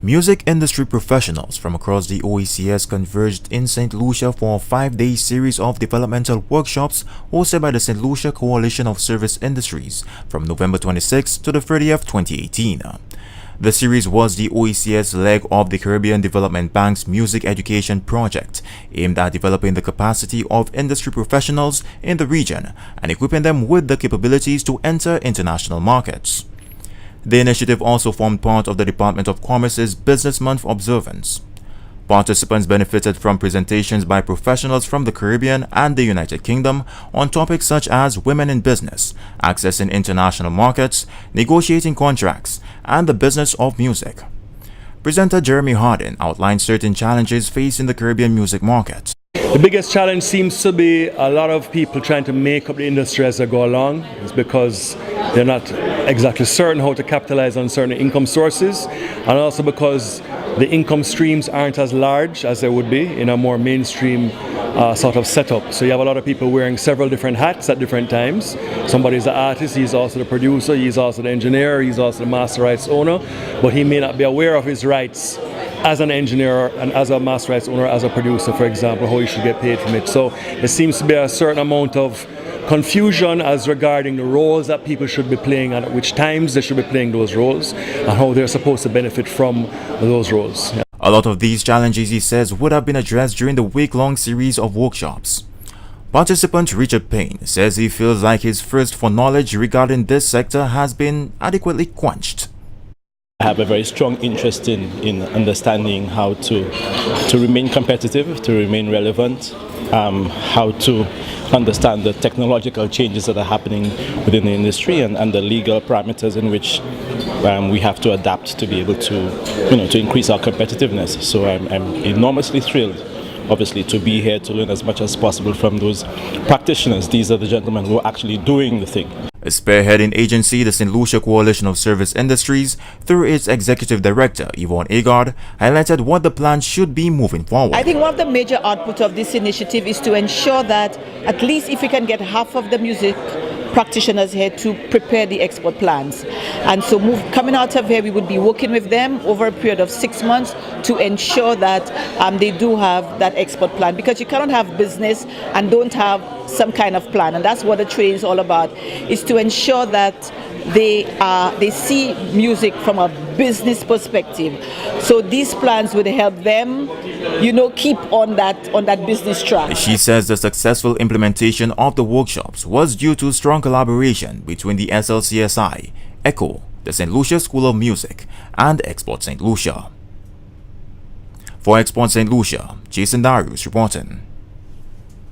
Music industry professionals from across the OECS converged in St. Lucia for a 5-day series of developmental workshops hosted by the St. Lucia Coalition of Service Industries from November 26 to the 30th, 2018. The series was the OECS leg of the Caribbean Development Bank's Music Education Project, aimed at developing the capacity of industry professionals in the region and equipping them with the capabilities to enter international markets. The initiative also formed part of the Department of Commerce's Business Month observance. Participants benefited from presentations by professionals from the Caribbean and the United Kingdom on topics such as women in business, accessing international markets, negotiating contracts, and the business of music. Presenter Jeremy Hardin outlined certain challenges facing the Caribbean music market. The biggest challenge seems to be a lot of people trying to make up the industry as they go along. It's because they're not exactly certain how to capitalize on certain income sources, and also because the income streams aren't as large as they would be in a more mainstream sort of setup. So you have a lot of people wearing several different hats at different times. Somebody's the artist, he's also the producer, he's also the engineer, he's also the master rights owner, but he may not be aware of his rights as an engineer and as a master rights owner, as a producer, for example, how he should get paid from it. So there seems to be a certain amount of confusion as regarding the roles that people should be playing and at which times they should be playing those roles and how they're supposed to benefit from those roles. A lot of these challenges, he says, would have been addressed during the week-long series of workshops. Participant Richard Payne says he feels like his thirst for knowledge regarding this sector has been adequately quenched. I have a very strong interest in understanding how to remain competitive, to remain relevant, how to understand the technological changes that are happening within the industry and the legal parameters in which we have to adapt to be able to increase our competitiveness. So I'm enormously thrilled, obviously, to be here to learn as much as possible from those practitioners. These are the gentlemen who are actually doing the thing. A spearheading agency, the St. Lucia Coalition of Service Industries, through its executive director, Yvonne Agard, highlighted what the plan should be moving forward. I think one of the major outputs of this initiative is to ensure that at least if we can get half of the music practitioners here to prepare the export plans. And so coming out of here, we would be working with them over a period of 6 months to ensure that they do have that export plan, because you cannot have business and don't have some kind of plan. And that's what the training is all about, is to ensure that they see music from a business perspective. So these plans would help them, keep on that business track. She says the successful implementation of the workshops was due to strong collaboration between the SLCSI, ECHO, the St. Lucia School of Music, and Export St. Lucia. For Export St. Lucia, Jason Darius reporting.